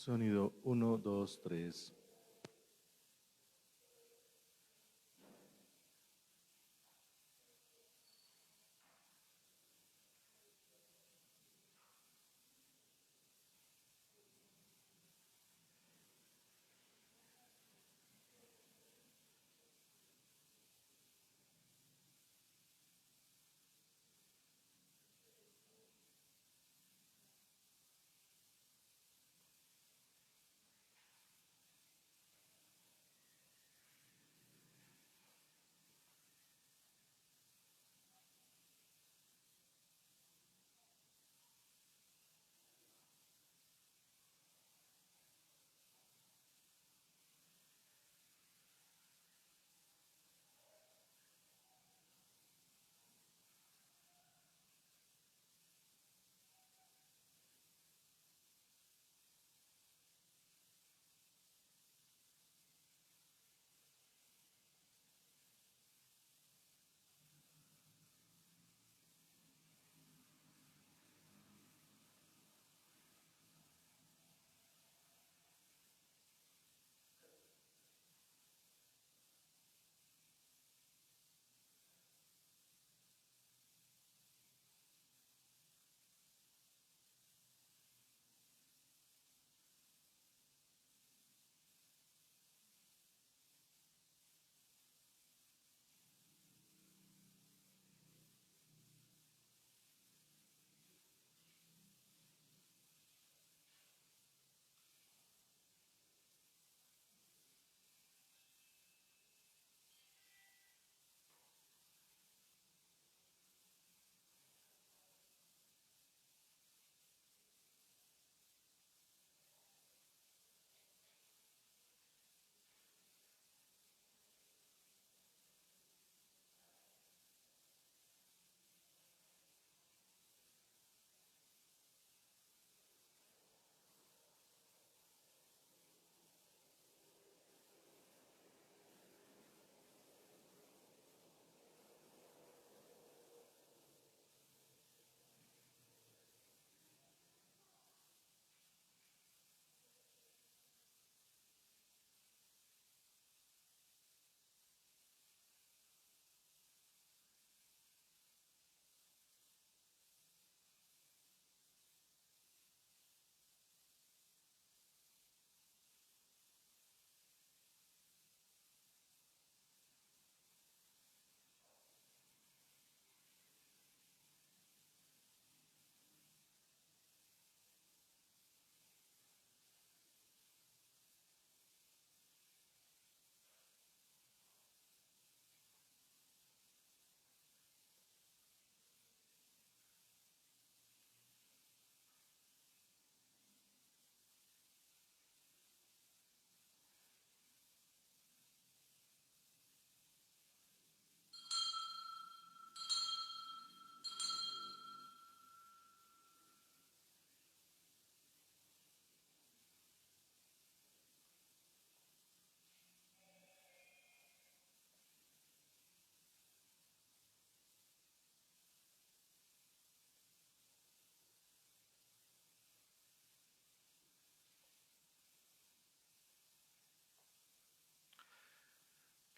Sonido 1, 2, 3.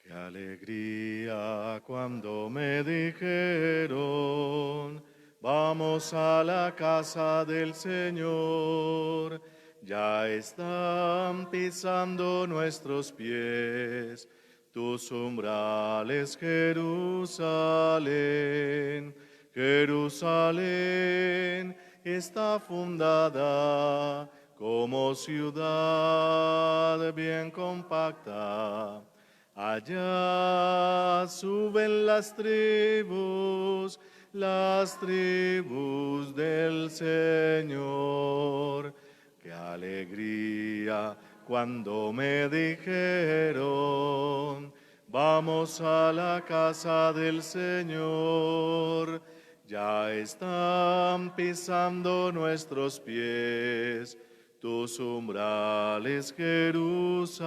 Qué alegría cuando me dijeron, vamos a la casa del Señor. Ya están pisando nuestros pies tus umbrales, Jerusalén. Jerusalén está fundada como ciudad bien compacta. Allá suben las tribus del Señor. Qué alegría cuando me dijeron, vamos a la casa del Señor. Ya están pisando nuestros pies tus umbrales, Jerusalén.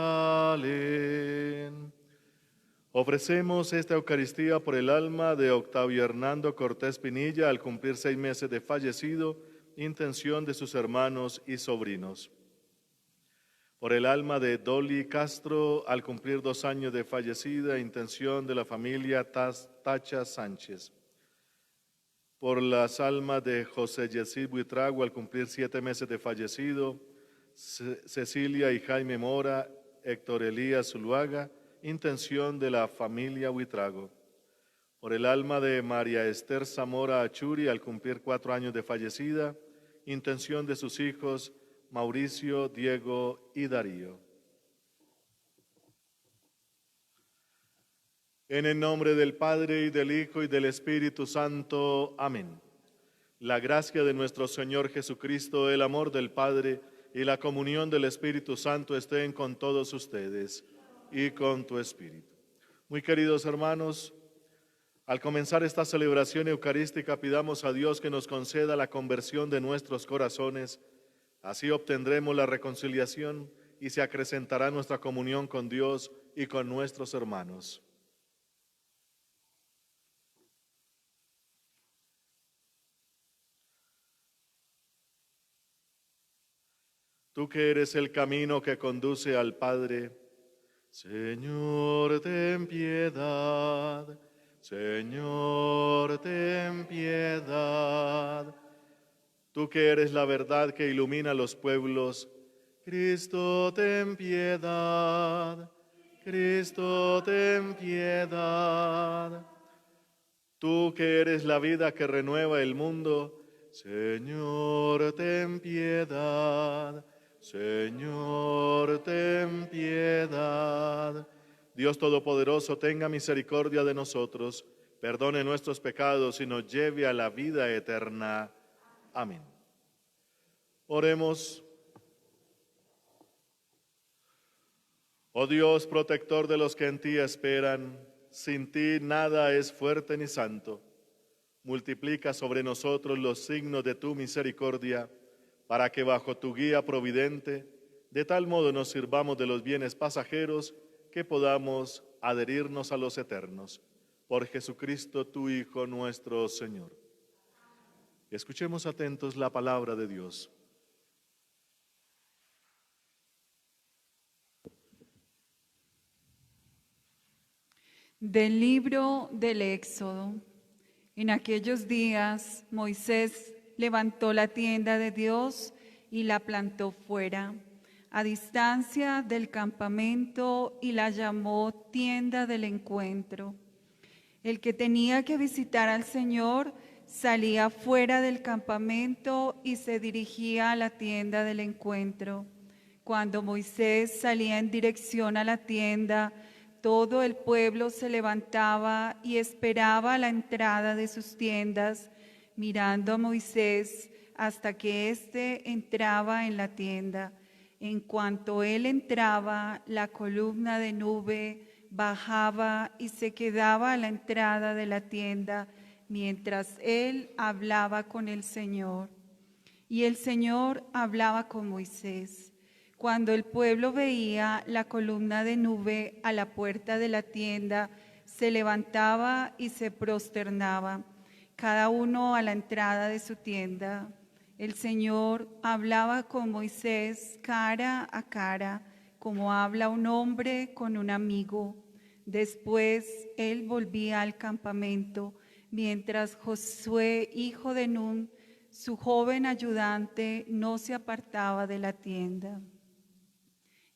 Ofrecemos esta Eucaristía por el alma de Octavio Hernando Cortés Pinilla al cumplir 6 meses de fallecido, intención de sus hermanos y sobrinos. Por el alma de Dolly Castro, al cumplir 2 años de fallecida, intención de la familia Tacha Sánchez. Por las almas de José Yesid Buitrago, al cumplir 7 meses de fallecido, Cecilia y Jaime Mora, Héctor Elías Zuluaga, intención de la familia Buitrago. Por el alma de María Esther Zamora Achuri, al cumplir 4 años de fallecida, intención de sus hijos Mauricio, Diego y Darío. En el nombre del Padre, y del Hijo, y del Espíritu Santo. Amén. La gracia de nuestro Señor Jesucristo, el amor del Padre y la comunión del Espíritu Santo estén con todos ustedes y con tu Espíritu. Muy queridos hermanos, al comenzar esta celebración eucarística, pidamos a Dios que nos conceda la conversión de nuestros corazones. Así obtendremos la reconciliación y se acrecentará nuestra comunión con Dios y con nuestros hermanos. Tú que eres el camino que conduce al Padre, Señor, ten piedad. Señor, ten piedad. Tú que eres la verdad que ilumina los pueblos, Cristo, ten piedad. Cristo, ten piedad. Tú que eres la vida que renueva el mundo, Señor, ten piedad. Señor, ten piedad. Dios Todopoderoso, tenga misericordia de nosotros, perdone nuestros pecados y nos lleve a la vida eterna. Amén. Oremos. Oh Dios, protector de los que en ti esperan, sin ti nada es fuerte ni santo. Multiplica sobre nosotros los signos de tu misericordia, para que bajo tu guía providente, de tal modo nos sirvamos de los bienes pasajeros que podamos adherirnos a los eternos. Por Jesucristo, tu Hijo, nuestro Señor. Escuchemos atentos la palabra de Dios. Del libro del Éxodo. En aquellos días Moisés levantó la tienda de Dios y la plantó fuera, a distancia del campamento, y la llamó tienda del encuentro. El que tenía que visitar al Señor salía fuera del campamento y se dirigía a la tienda del encuentro. Cuando Moisés salía en dirección a la tienda, todo el pueblo se levantaba y esperaba a la entrada de sus tiendas, mirando a Moisés hasta que éste entraba en la tienda. En cuanto él entraba, la columna de nube bajaba y se quedaba a la entrada de la tienda mientras él hablaba con el Señor. Y el Señor hablaba con Moisés. Cuando el pueblo veía la columna de nube a la puerta de la tienda, se levantaba y se prosternaba, cada uno a la entrada de su tienda. El Señor hablaba con Moisés cara a cara, como habla un hombre con un amigo. Después él volvía al campamento, mientras Josué, hijo de Nun, su joven ayudante, no se apartaba de la tienda.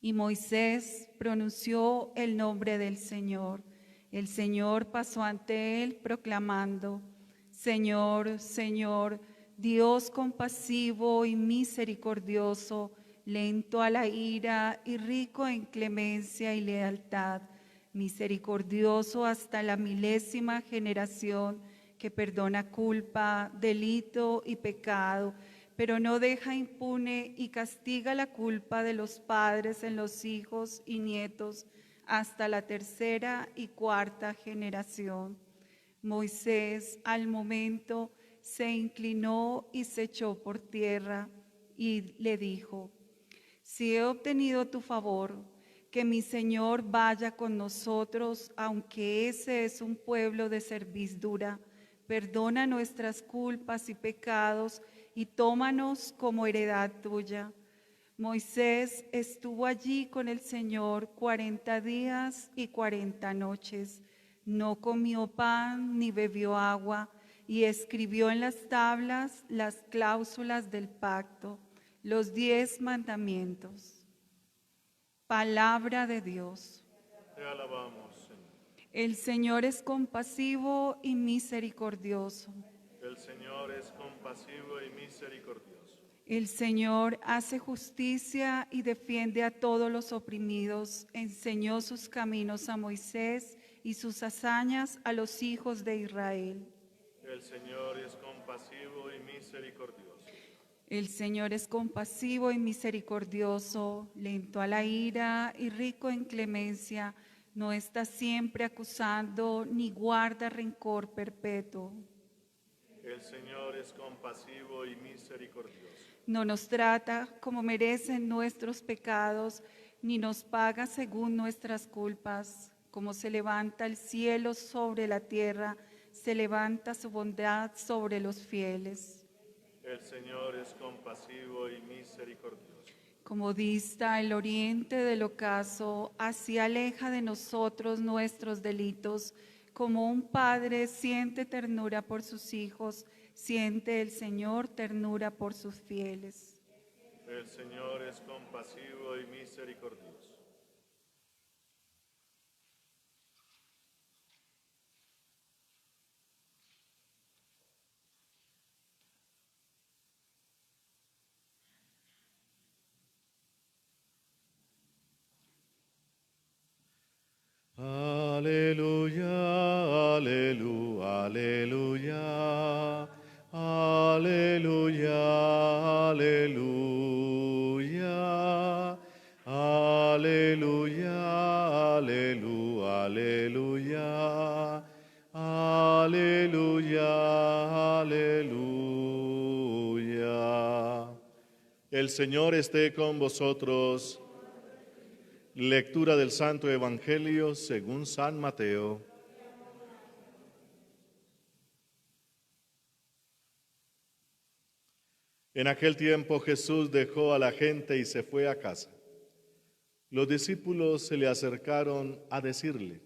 Y Moisés pronunció el nombre del Señor. El Señor pasó ante él proclamando: Señor, Señor, Dios compasivo y misericordioso, lento a la ira y rico en clemencia y lealtad, misericordioso hasta la 1000ª generación, que perdona culpa, delito y pecado, pero no deja impune y castiga la culpa de los padres en los hijos y nietos hasta la 3ª y 4ª generación. Moisés al momento se inclinó y se echó por tierra y le dijo: si he obtenido tu favor, que mi Señor vaya con nosotros, aunque ese es un pueblo de cerviz dura. Perdona nuestras culpas y pecados y tómanos como heredad tuya. Moisés estuvo allí con el Señor 40 días y 40 noches. No comió pan ni bebió agua, y escribió en las tablas las cláusulas del pacto, los 10 mandamientos. Palabra de Dios. Te alabamos, Señor. El Señor es compasivo y misericordioso. El Señor es compasivo y misericordioso. El Señor hace justicia y defiende a todos los oprimidos. Enseñó sus caminos a Moisés y sus hazañas a los hijos de Israel. El Señor es compasivo y misericordioso. El Señor es compasivo y misericordioso, lento a la ira y rico en clemencia. No está siempre acusando ni guarda rencor perpetuo. El Señor es compasivo y misericordioso. No nos trata como merecen nuestros pecados, ni nos paga según nuestras culpas. Como se levanta el cielo sobre la tierra, se levanta su bondad sobre los fieles. El Señor es compasivo y misericordioso. Como dista el oriente del ocaso, así aleja de nosotros nuestros delitos. Como un padre siente ternura por sus hijos, siente el Señor ternura por sus fieles. El Señor es compasivo y misericordioso. Aleluya, aleluya, aleluya, aleluya, aleluya, aleluya, aleluya, aleluya, aleluya, aleluya. El Señor esté con vosotros. Lectura del Santo Evangelio según San Mateo. En aquel tiempo Jesús dejó a la gente y se fue a casa. Los discípulos se le acercaron a decirle: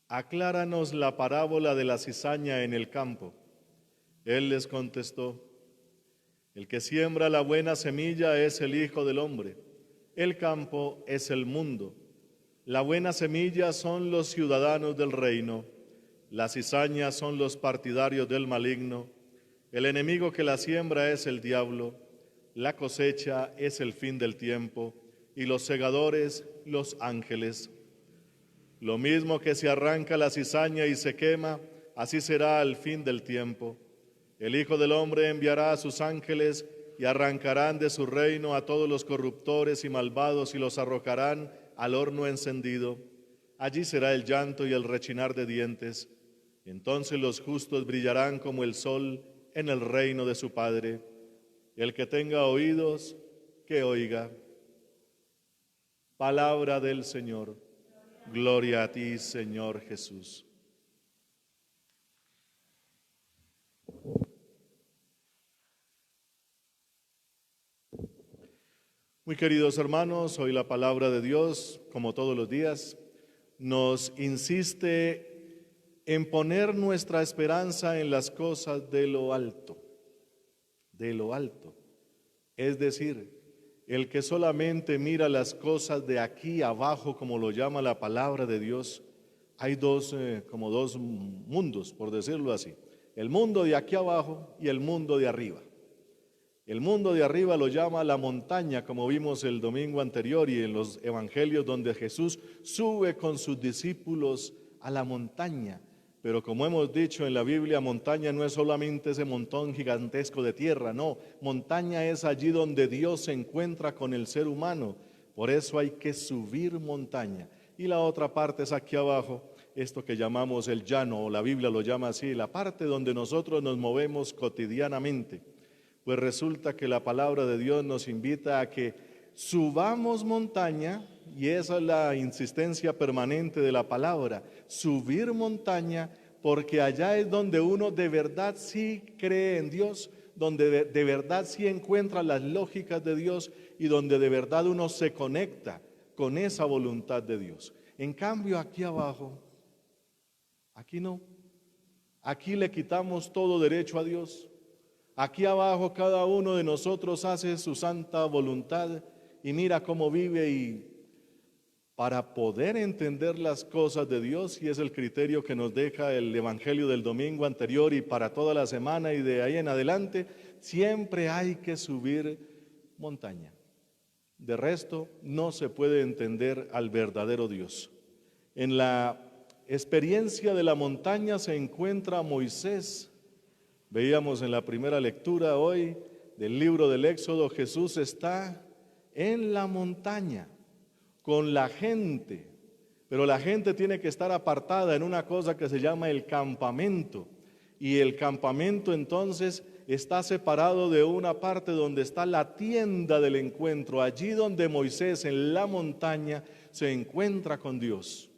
acláranos la parábola de la cizaña en el campo. Él les contestó: el que siembra la buena semilla es el Hijo del Hombre. El campo es el mundo. La buena semilla son los ciudadanos del reino. Las cizañas son los partidarios del maligno. El enemigo que la siembra es el diablo. La cosecha es el fin del tiempo y los segadores los ángeles. Lo mismo que se arranca la cizaña y se quema, así será al fin del tiempo. El Hijo del Hombre enviará a sus ángeles y arrancarán de su reino a todos los corruptores y malvados y los arrojarán al horno encendido. Allí será el llanto y el rechinar de dientes. Entonces los justos brillarán como el sol en el reino de su Padre. El que tenga oídos, que oiga. Palabra del Señor. Gloria a ti, Señor Jesús. Muy queridos hermanos, hoy la palabra de Dios, como todos los días, nos insiste en poner nuestra esperanza en las cosas de lo alto. De lo alto. Es decir, el que solamente mira las cosas de aquí abajo, como lo llama la palabra de Dios, hay dos mundos, por decirlo así. El mundo de aquí abajo y el mundo de arriba. El mundo de arriba lo llama la montaña, como vimos el domingo anterior y en los evangelios, donde Jesús sube con sus discípulos a la montaña. Pero como hemos dicho en la Biblia, montaña no es solamente ese montón gigantesco de tierra, no. Montaña es allí donde Dios se encuentra con el ser humano. Por eso hay que subir montaña. Y la otra parte es aquí abajo, esto que llamamos el llano, o la Biblia lo llama así, la parte donde nosotros nos movemos cotidianamente. Pues resulta que la palabra de Dios nos invita a que subamos montaña, y esa es la insistencia permanente de la palabra, subir montaña, porque allá es donde uno de verdad sí cree en Dios, donde de verdad sí encuentra las lógicas de Dios y donde de verdad uno se conecta con esa voluntad de Dios. En cambio, aquí abajo, aquí no. Aquí le quitamos todo derecho a Dios. Aquí abajo cada uno de nosotros hace su santa voluntad y mira cómo vive, y para poder entender las cosas de Dios, y es el criterio que nos deja el Evangelio del domingo anterior y para toda la semana y de ahí en adelante, siempre hay que subir montaña. De resto, no se puede entender al verdadero Dios. En la experiencia de la montaña se encuentra Moisés. Veíamos en la primera lectura hoy del libro del Éxodo, Jesús está en la montaña con la gente, pero la gente tiene que estar apartada en una cosa que se llama el campamento, y el campamento entonces está separado de una parte donde está la tienda del encuentro, allí donde Moisés en la montaña se encuentra con Dios.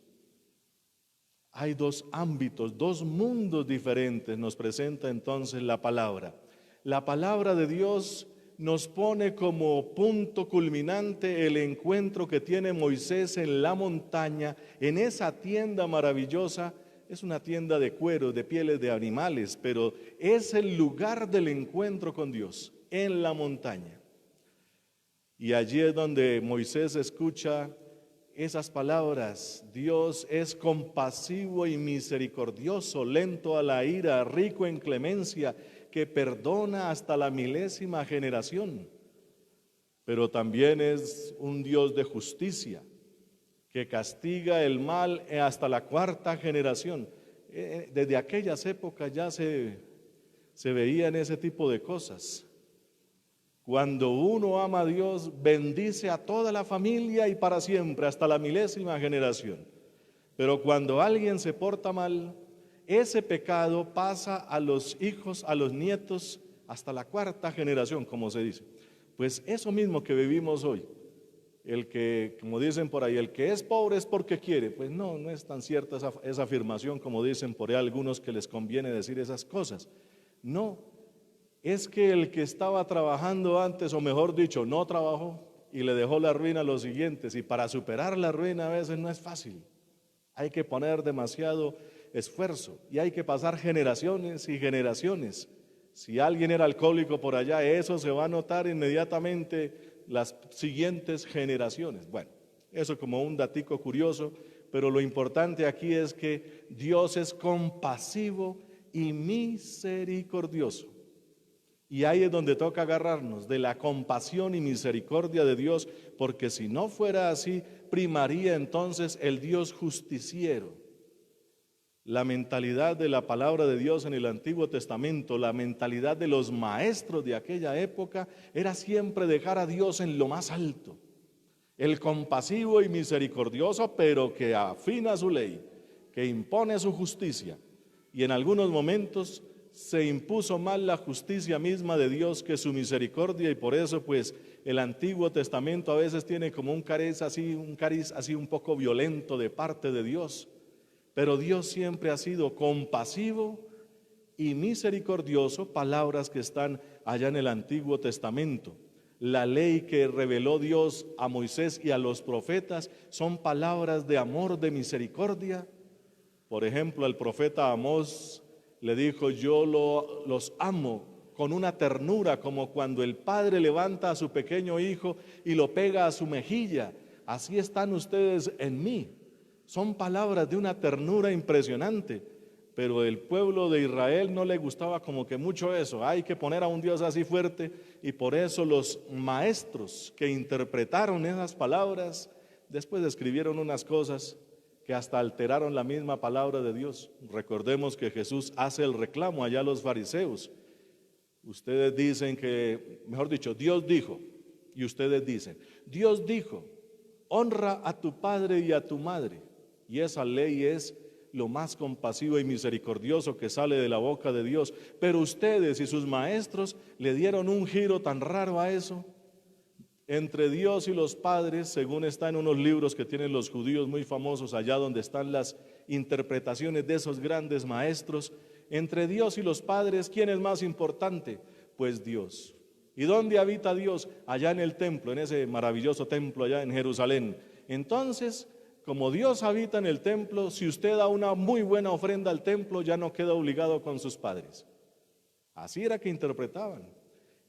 Hay dos ámbitos, dos mundos diferentes, nos presenta entonces la palabra. La palabra de Dios nos pone como punto culminante el encuentro que tiene Moisés en la montaña, en esa tienda maravillosa. Es una tienda de cuero, de pieles de animales, pero es el lugar del encuentro con Dios, en la montaña. Y allí es donde Moisés escucha esas palabras: Dios es compasivo y misericordioso, lento a la ira, rico en clemencia, que perdona hasta la milésima generación. Pero también es un Dios de justicia, que castiga el mal hasta la cuarta generación. Desde aquellas épocas ya se veían ese tipo de cosas. Cuando uno ama a Dios, bendice a toda la familia y para siempre, hasta la milésima generación. Pero cuando alguien se porta mal, ese pecado pasa a los hijos, a los nietos, hasta la cuarta generación, como se dice. Pues eso mismo que vivimos hoy. El que, como dicen por ahí, el que es pobre es porque quiere. Pues no es tan cierta esa afirmación como dicen por ahí algunos que les conviene decir esas cosas. No, es que el que estaba trabajando antes, o mejor dicho, no trabajó y le dejó la ruina a los siguientes. Y para superar la ruina a veces no es fácil. Hay que poner demasiado esfuerzo y hay que pasar generaciones y generaciones. Si alguien era alcohólico por allá, eso se va a notar inmediatamente las siguientes generaciones. Bueno, eso como un datico curioso, pero lo importante aquí es que Dios es compasivo y misericordioso. Y ahí es donde toca agarrarnos de la compasión y misericordia de Dios, porque si no fuera así, primaría entonces el Dios justiciero. La mentalidad de la palabra de Dios en el Antiguo Testamento, la mentalidad de los maestros de aquella época, era siempre dejar a Dios en lo más alto. El compasivo y misericordioso, pero que afina su ley, que impone su justicia. Y en algunos momentos se impuso más la justicia misma de Dios que su misericordia, y por eso pues el Antiguo Testamento a veces tiene como un cariz así un poco violento de parte de Dios. Pero Dios siempre ha sido compasivo y misericordioso, palabras que están allá en el Antiguo Testamento. La ley que reveló Dios a Moisés y a los profetas son palabras de amor, de misericordia. Por ejemplo, el profeta Amós le dijo: yo los amo con una ternura, como cuando el padre levanta a su pequeño hijo y lo pega a su mejilla. Así están ustedes en mí. Son palabras de una ternura impresionante, pero el pueblo de Israel no le gustaba como que mucho eso. Hay que poner a un Dios así fuerte, y por eso los maestros que interpretaron esas palabras después escribieron unas cosas que hasta alteraron la misma palabra de Dios. Recordemos que Jesús hace el reclamo allá a los fariseos. Ustedes dicen que, mejor dicho, Dios dijo, y ustedes dicen, Dios dijo, honra a tu padre y a tu madre. Y esa ley es lo más compasivo y misericordioso que sale de la boca de Dios. Pero ustedes y sus maestros le dieron un giro tan raro a eso. Entre Dios y los padres, según está en unos libros que tienen los judíos muy famosos, allá donde están las interpretaciones de esos grandes maestros, entre Dios y los padres, ¿quién es más importante? Pues Dios. ¿Y dónde habita Dios? Allá en el templo, en ese maravilloso templo allá en Jerusalén. Entonces, como Dios habita en el templo, si usted da una muy buena ofrenda al templo, ya no queda obligado con sus padres. Así era que interpretaban.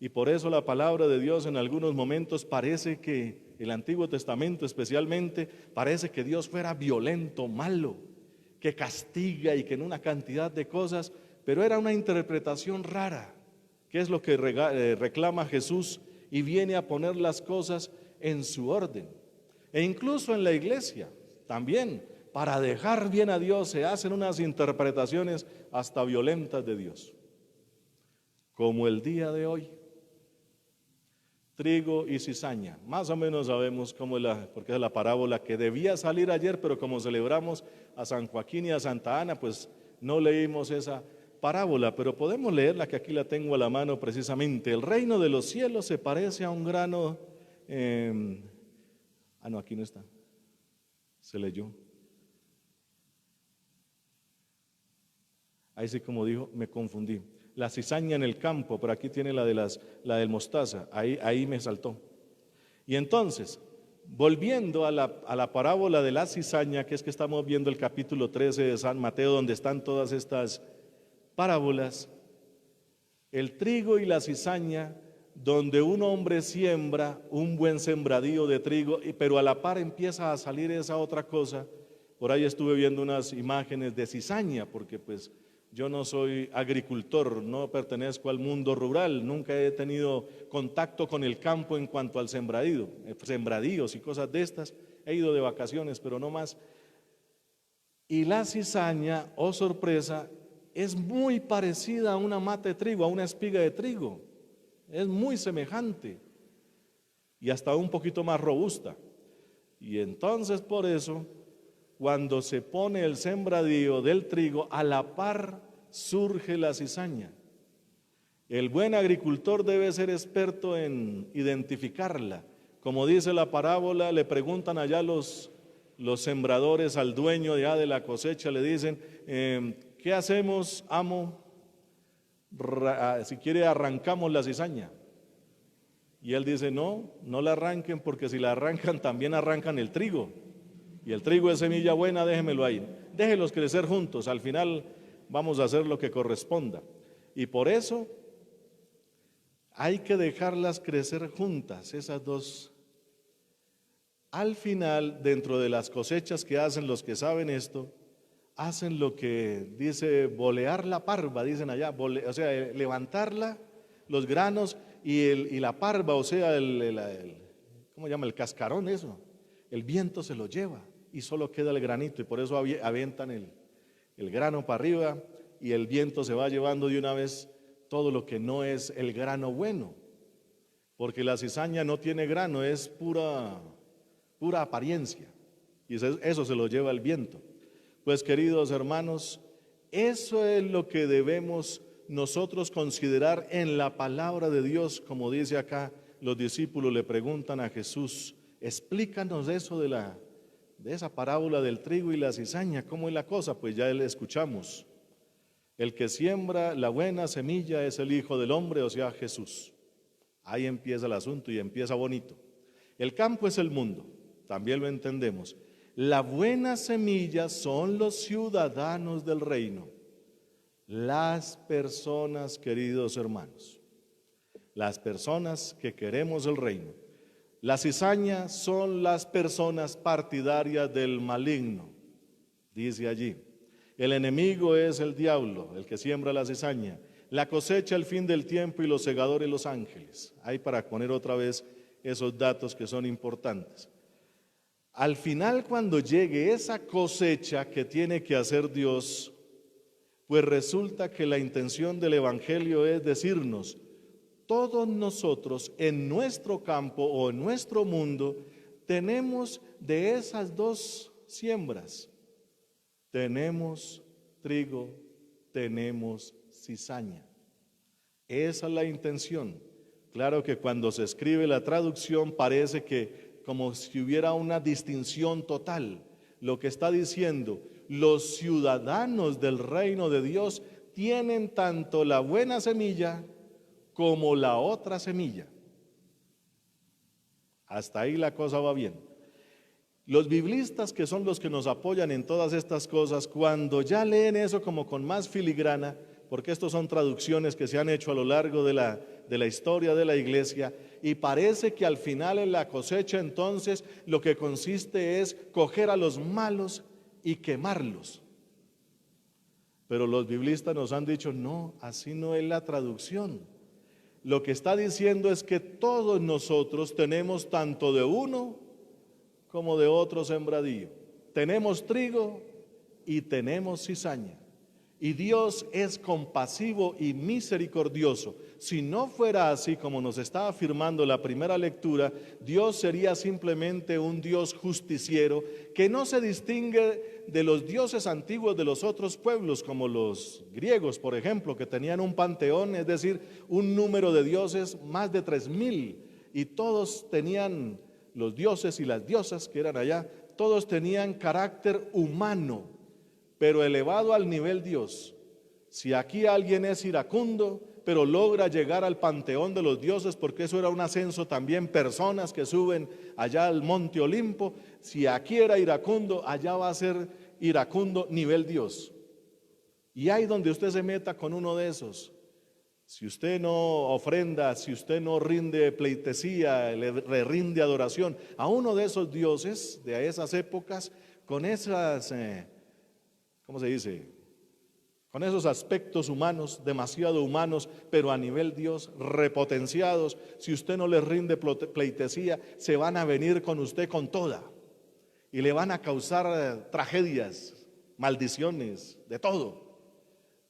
Y por eso la palabra de Dios en algunos momentos parece que, el Antiguo Testamento especialmente, parece que Dios fuera violento, malo, que castiga y que en una cantidad de cosas, pero era una interpretación rara, que es lo que reclama Jesús y viene a poner las cosas en su orden. E incluso en la iglesia también, para dejar bien a Dios, se hacen unas interpretaciones hasta violentas de Dios. Como el día de hoy, trigo y cizaña, más o menos sabemos cómo es porque es la parábola que debía salir ayer, pero como celebramos a San Joaquín y a Santa Ana, pues no leímos esa parábola, pero podemos leerla, que aquí la tengo a la mano precisamente. El reino de los cielos se parece a un grano, no, aquí no está, se leyó. Ahí sí, como dijo, me confundí. La cizaña en el campo, pero aquí tiene la del mostaza, ahí me saltó. Y entonces, volviendo a la parábola de la cizaña, que es que estamos viendo el capítulo 13 de San Mateo, donde están todas estas parábolas, el trigo y la cizaña, donde un hombre siembra un buen sembradío de trigo, pero a la par empieza a salir esa otra cosa. Por ahí estuve viendo unas imágenes de cizaña, porque pues yo no soy agricultor, no pertenezco al mundo rural, nunca he tenido contacto con el campo en cuanto al sembradíos y cosas de estas. He ido de vacaciones, pero no más. Y la cizaña, oh sorpresa, es muy parecida a una mata de trigo, a una espiga de trigo. Es muy semejante y hasta un poquito más robusta. Y entonces por eso, cuando se pone el sembradío del trigo, a la par surge la cizaña. El buen agricultor debe ser experto en identificarla. Como dice la parábola, le preguntan allá los sembradores al dueño ya de la cosecha, le dicen, ¿qué hacemos, amo? Si quiere arrancamos la cizaña. Y él dice, no la arranquen, porque si la arrancan también arrancan el trigo. Y el trigo es semilla buena, déjenmelo ahí. Déjenlos crecer juntos, al final vamos a hacer lo que corresponda. Y por eso hay que dejarlas crecer juntas, esas dos. Al final, dentro de las cosechas que hacen los que saben esto, hacen lo que dice bolear la parva, dicen allá, o sea, levantarla, los granos y la parva, o sea, ¿cómo se llama? El cascarón, eso. El viento se lo lleva y solo queda el granito, y por eso avientan el grano para arriba, y el viento se va llevando de una vez todo lo que no es el grano bueno, porque la cizaña no tiene grano, es pura apariencia, y eso se lo lleva el viento. Pues queridos hermanos, eso es lo que debemos nosotros considerar en la palabra de Dios. Como dice acá, los discípulos le preguntan a Jesús, explícanos eso de esa parábola del trigo y la cizaña, ¿cómo es la cosa? Pues ya le escuchamos. El que siembra la buena semilla es el Hijo del Hombre, o sea, Jesús. Ahí empieza el asunto y empieza bonito. El campo es el mundo, también lo entendemos. La buena semilla son los ciudadanos del reino, las personas, queridos hermanos, las personas que queremos el reino. La cizaña son las personas partidarias del maligno, dice allí. El enemigo es el diablo, el que siembra la cizaña. La cosecha, el fin del tiempo, y los segadores, los ángeles. Ahí para poner otra vez esos datos que son importantes. Al final, cuando llegue esa cosecha que tiene que hacer Dios, pues resulta que la intención del Evangelio es decirnos, todos nosotros en nuestro campo o en nuestro mundo tenemos de esas dos siembras. Tenemos trigo, tenemos cizaña. Esa es la intención. Claro que cuando se escribe la traducción parece que como si hubiera una distinción total. Lo que está diciendo, los ciudadanos del reino de Dios tienen tanto la buena semilla como la otra semilla. Hasta ahí la cosa va bien. Los biblistas, que son los que nos apoyan en todas estas cosas, cuando ya leen eso como con más filigrana, porque estos son traducciones que se han hecho a lo largo de la historia de la iglesia, y parece que al final en la cosecha entonces lo que consiste es coger a los malos y quemarlos. Pero los biblistas nos han dicho, no, así no es la traducción. Lo que está diciendo es que todos nosotros tenemos tanto de uno como de otro sembradío. Tenemos trigo y tenemos cizaña. Y Dios es compasivo y misericordioso. Si no fuera así, como nos está afirmando la primera lectura, Dios sería simplemente un Dios justiciero que no se distingue de los dioses antiguos de los otros pueblos, como los griegos, por ejemplo, que tenían un panteón, es decir, un número de dioses, más de 3000, y todos tenían, los dioses y las diosas que eran allá, todos tenían carácter humano, pero elevado al nivel Dios. Si aquí alguien es iracundo, pero logra llegar al panteón de los dioses, porque eso era un ascenso también, personas que suben allá al monte Olimpo, si aquí era iracundo, allá va a ser iracundo nivel Dios. Y ahí donde usted se meta con uno de esos, si usted no ofrenda, si usted no rinde pleitesía, le rinde adoración a uno de esos dioses de esas épocas, con esas, ¿cómo se dice?, con esos aspectos humanos, demasiado humanos, pero a nivel Dios, repotenciados, si usted no les rinde pleitesía, se van a venir con usted con toda y le van a causar tragedias, maldiciones, de todo.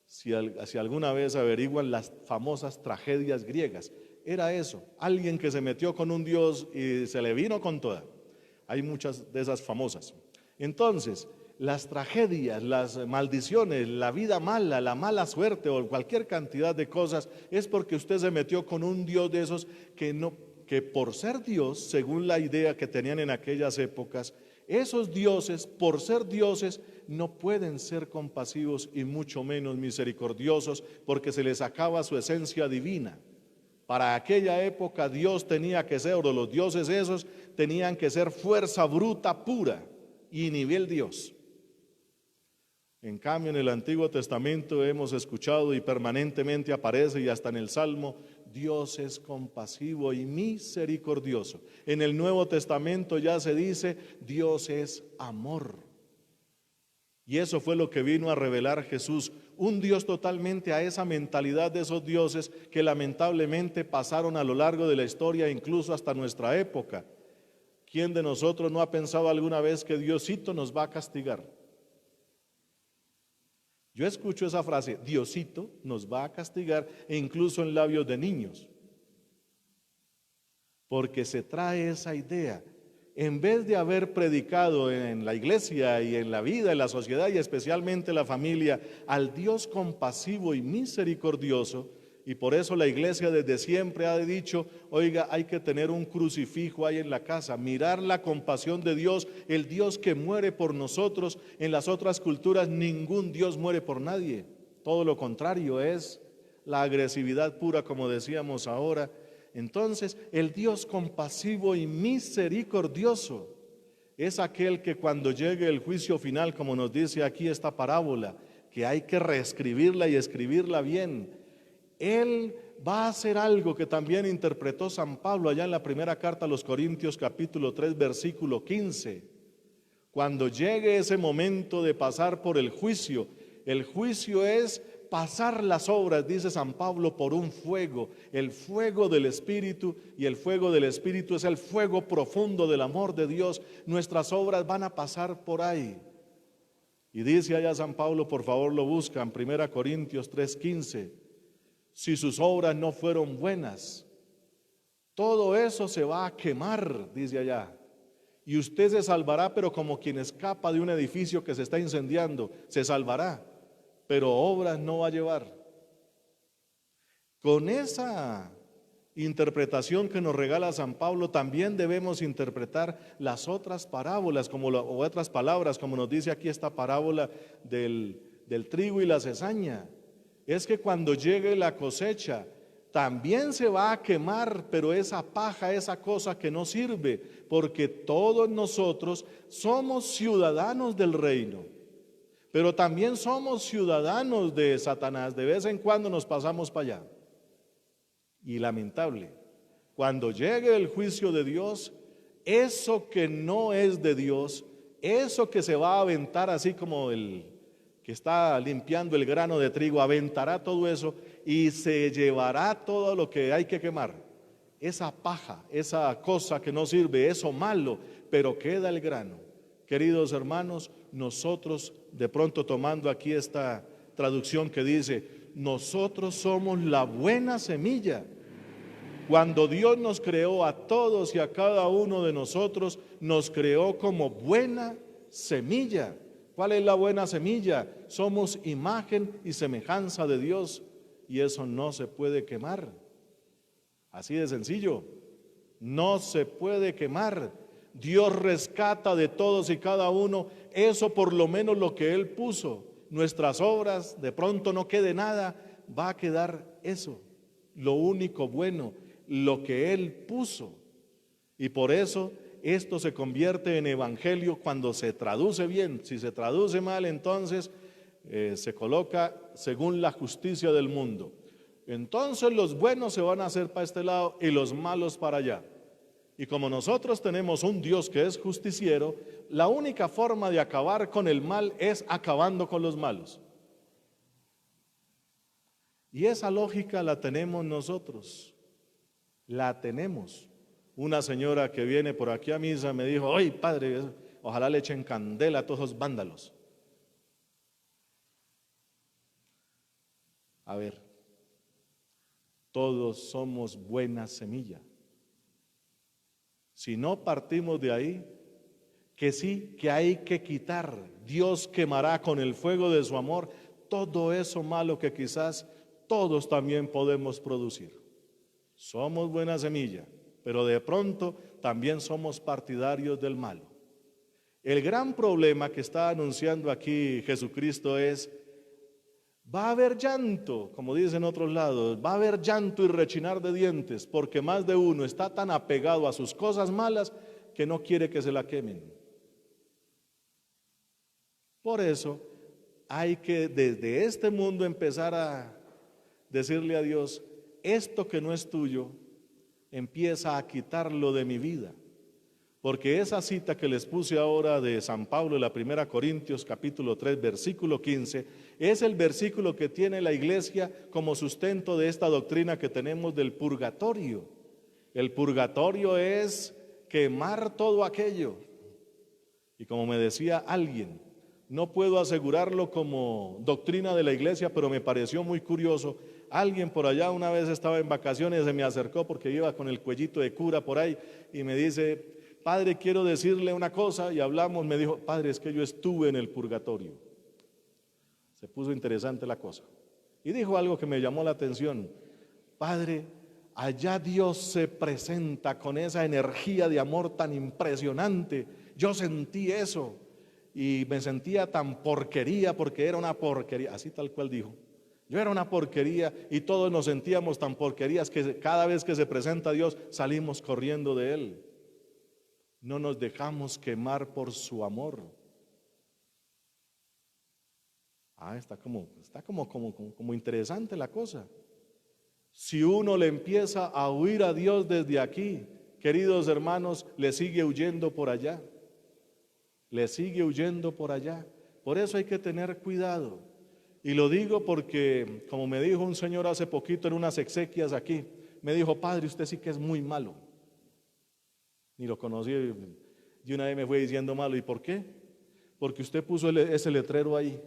Si alguna vez averiguan las famosas tragedias griegas, era eso, alguien que se metió con un dios y se le vino con toda. Hay muchas de esas famosas. Entonces, las tragedias, las maldiciones, la vida mala, la mala suerte o cualquier cantidad de cosas es porque usted se metió con un Dios de esos que por ser Dios, según la idea que tenían en aquellas épocas, esos dioses, por ser dioses, no pueden ser compasivos y mucho menos misericordiosos porque se les acaba su esencia divina. Para aquella época Dios tenía que ser, o los dioses esos tenían que ser fuerza bruta pura y nivel Dios. En cambio, en el Antiguo Testamento hemos escuchado y permanentemente aparece, y hasta en el Salmo, Dios es compasivo y misericordioso. En el Nuevo Testamento ya se dice, Dios es amor. Y eso fue lo que vino a revelar Jesús, un Dios totalmente a esa mentalidad de esos dioses que lamentablemente pasaron a lo largo de la historia, incluso hasta nuestra época. ¿Quién de nosotros no ha pensado alguna vez que Diosito nos va a castigar? Yo escucho esa frase, Diosito nos va a castigar, e incluso en labios de niños, porque se trae esa idea. En vez de haber predicado en la iglesia y en la vida, en la sociedad y especialmente la familia, al Dios compasivo y misericordioso, y por eso la iglesia desde siempre ha dicho, oiga, hay que tener un crucifijo ahí en la casa, mirar la compasión de Dios, el Dios que muere por nosotros. En las otras culturas ningún Dios muere por nadie, todo lo contrario, es la agresividad pura, como decíamos ahora. Entonces, el Dios compasivo y misericordioso es aquel que cuando llegue el juicio final, como nos dice aquí esta parábola, que hay que reescribirla y escribirla bien, Él va a hacer algo que también interpretó San Pablo allá en la primera carta a los Corintios, capítulo 3, versículo 15. Cuando llegue ese momento de pasar por el juicio es pasar las obras, dice San Pablo, por un fuego, el fuego del Espíritu, y el fuego del Espíritu es el fuego profundo del amor de Dios. Nuestras obras van a pasar por ahí. Y dice allá San Pablo, por favor lo buscan, 1 Corintios 3:15, si sus obras no fueron buenas, todo eso se va a quemar, dice allá. Y usted se salvará, pero como quien escapa de un edificio que se está incendiando, se salvará, pero obras no va a llevar. Con esa interpretación que nos regala San Pablo, también debemos interpretar las otras parábolas, o otras palabras, como nos dice aquí esta parábola del trigo y la cizaña. Es que cuando llegue la cosecha, también se va a quemar, pero esa paja, esa cosa que no sirve, porque todos nosotros somos ciudadanos del reino, pero también somos ciudadanos de Satanás. De vez en cuando nos pasamos para allá. Y lamentable, cuando llegue el juicio de Dios, eso que no es de Dios, eso que se va a aventar así como el que está limpiando el grano de trigo, aventará todo eso y se llevará todo lo que hay que quemar. Esa paja, esa cosa que no sirve, eso malo, pero queda el grano. Queridos hermanos, nosotros de pronto tomando aquí esta traducción que dice, nosotros somos la buena semilla. Cuando Dios nos creó a todos y a cada uno de nosotros, nos creó como buena semilla. ¿Cuál es la buena semilla? Somos imagen y semejanza de Dios y eso no se puede quemar. Así de sencillo, no se puede quemar. Dios rescata de todos y cada uno, eso por lo menos lo que Él puso. Nuestras obras, de pronto no quede nada, va a quedar eso, lo único bueno, lo que Él puso. Y por eso esto se convierte en evangelio cuando se traduce bien. Si se traduce mal, entonces se coloca según la justicia del mundo. Entonces los buenos se van a hacer para este lado y los malos para allá. Y como nosotros tenemos un Dios que es justiciero, la única forma de acabar con el mal es acabando con los malos. Y esa lógica la tenemos nosotros, la tenemos. Una señora que viene por aquí a misa me dijo, ¡ay, padre, ojalá le echen candela a todos esos vándalos! A ver, todos somos buena semilla. Si no partimos de ahí, que sí, que hay que quitar. Dios quemará con el fuego de su amor todo eso malo que quizás todos también podemos producir. Somos buena semilla, pero de pronto también somos partidarios del malo. El gran problema que está anunciando aquí Jesucristo es, va a haber llanto, como dicen en otros lados, va a haber llanto y rechinar de dientes, porque más de uno está tan apegado a sus cosas malas que no quiere que se la quemen. Por eso hay que desde este mundo empezar a decirle a Dios, esto que no es tuyo, empieza a quitarlo de mi vida. Porque esa cita que les puse ahora de San Pablo, la 1 Corintios capítulo 3, versículo 15, es el versículo que tiene la iglesia como sustento de esta doctrina que tenemos del purgatorio. El purgatorio es quemar todo aquello. Y como me decía alguien, no puedo asegurarlo como doctrina de la iglesia, pero me pareció muy curioso. Alguien por allá una vez estaba en vacaciones, se me acercó porque iba con el cuellito de cura por ahí y me dice, padre, quiero decirle una cosa, y hablamos, me dijo, padre, es que yo estuve en el purgatorio. Se puso interesante la cosa. Y dijo algo que me llamó la atención. Padre, allá Dios se presenta con esa energía de amor tan impresionante. Yo sentí eso y me sentía tan porquería porque era una porquería, así tal cual dijo. Yo era una porquería y todos nos sentíamos tan porquerías que cada vez que se presenta Dios salimos corriendo de Él. No nos dejamos quemar por su amor. Está como interesante la cosa. Si uno le empieza a huir a Dios desde aquí, queridos hermanos, le sigue huyendo por allá. Le sigue huyendo por allá. Por eso hay que tener cuidado. Y lo digo porque, como me dijo un señor hace poquito en unas exequias aquí, me dijo, padre, usted sí que es muy malo. Ni lo conocí, y una vez me fue diciendo malo. ¿Y por qué? Porque usted puso ese letrero ahí.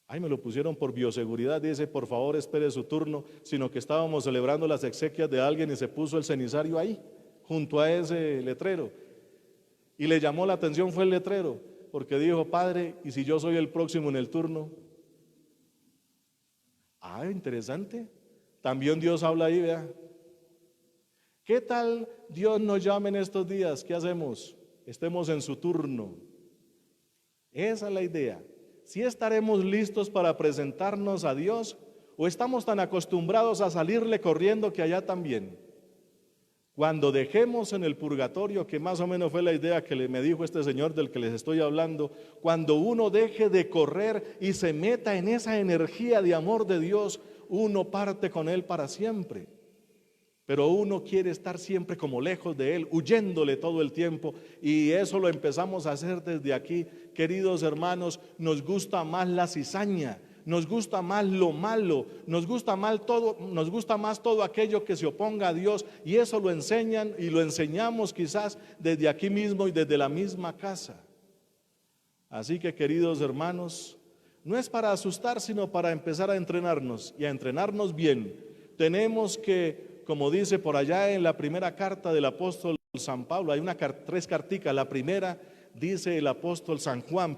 Ahí me lo pusieron por bioseguridad, dice, por favor espere su turno, sino que estábamos celebrando las exequias de alguien y se puso el cenizario ahí, junto a ese letrero. Y le llamó la atención fue el letrero, porque dijo, padre, ¿y si yo soy el próximo en el turno? Interesante. También Dios habla ahí, vea. ¿Qué tal Dios nos llame en estos días? ¿Qué hacemos? Estemos en su turno. Esa es la idea. Si estaremos listos para presentarnos a Dios ¿O estamos tan acostumbrados a salirle corriendo que allá también? Cuando dejemos en el purgatorio, que más o menos fue la idea que me dijo este señor del que les estoy hablando, cuando uno deje de correr y se meta en esa energía de amor de Dios, uno parte con Él para siempre. Pero uno quiere estar siempre como lejos de Él, huyéndole todo el tiempo, y eso lo empezamos a hacer desde aquí. Queridos hermanos, nos gusta más la cizaña, nos gusta más lo malo, nos gusta más todo aquello que se oponga a Dios, y eso lo enseñan y lo enseñamos quizás desde aquí mismo y desde la misma casa. Así que, queridos hermanos, no es para asustar, sino para empezar a entrenarnos y a entrenarnos bien. Tenemos que, como dice por allá en la primera carta del apóstol San Pablo, hay tres carticas. La primera dice el apóstol San Juan,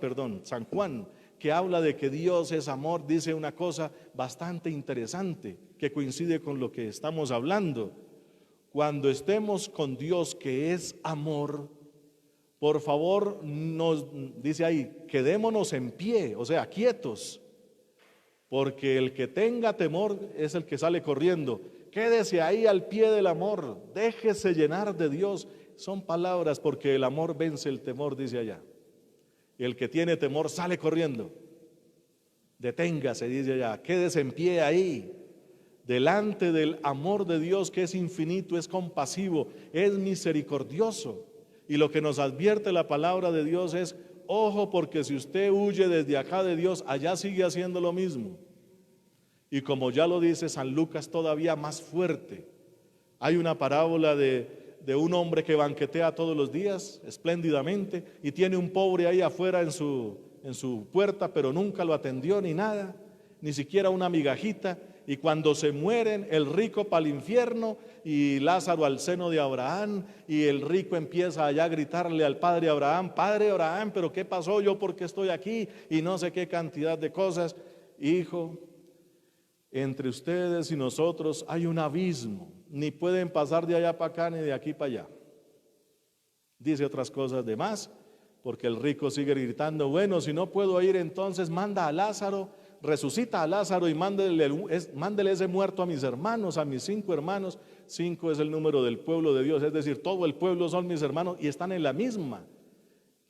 que habla de que Dios es amor, dice una cosa bastante interesante que coincide con lo que estamos hablando. Cuando estemos con Dios, que es amor, por favor, nos dice ahí, quedémonos en pie, o sea, quietos, porque el que tenga temor es el que sale corriendo. Quédese ahí al pie del amor, déjese llenar de Dios. Son palabras, porque el amor vence el temor, dice allá. Y el que tiene temor sale corriendo. Deténgase, dice allá, quédese en pie ahí, delante del amor de Dios, que es infinito, es compasivo, es misericordioso. Y lo que nos advierte la palabra de Dios es, ojo, porque si usted huye desde acá de Dios, allá sigue haciendo lo mismo. Y como ya lo dice San Lucas, todavía más fuerte. Hay una parábola de un hombre que banquetea todos los días espléndidamente y tiene un pobre ahí afuera en su puerta, pero nunca lo atendió ni nada, ni siquiera una migajita. Y cuando se mueren, el rico para el infierno y Lázaro al seno de Abraham, y el rico empieza allá a gritarle al padre Abraham, Padre Abraham, pero ¿qué pasó? Yo porque estoy aquí, y no sé qué cantidad de cosas. Hijo, entre ustedes y nosotros hay un abismo, ni pueden pasar de allá para acá ni de aquí para allá. Dice otras cosas de más, porque el rico sigue gritando, bueno, si no puedo ir, entonces manda a Lázaro, resucita a Lázaro y mándele ese muerto a mis hermanos, a mis 5 hermanos. 5 es el número del pueblo de Dios, es decir, todo el pueblo son mis hermanos y están en la misma.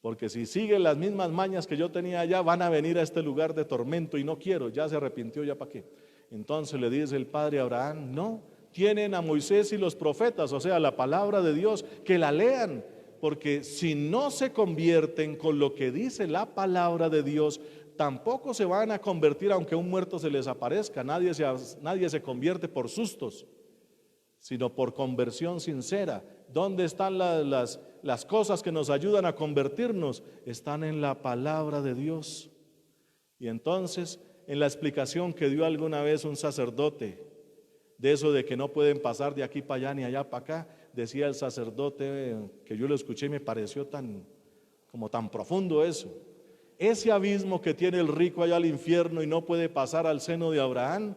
Porque si siguen las mismas mañas que yo tenía allá, van a venir a este lugar de tormento y no quiero, ya se arrepintió, ya para qué. Entonces le dice el padre Abraham, no, tienen a Moisés y los profetas, o sea, la palabra de Dios, que la lean, porque si no se convierten con lo que dice la palabra de Dios, tampoco se van a convertir aunque un muerto se les aparezca. Nadie se convierte por sustos, sino por conversión sincera. ¿Dónde están las cosas que nos ayudan a convertirnos? Están en la palabra de Dios. Y entonces, en la explicación que dio alguna vez un sacerdote, de eso de que no pueden pasar de aquí para allá ni allá para acá, decía el sacerdote, que yo lo escuché y me pareció tan profundo eso. Ese abismo que tiene el rico allá al infierno y no puede pasar al seno de Abraham,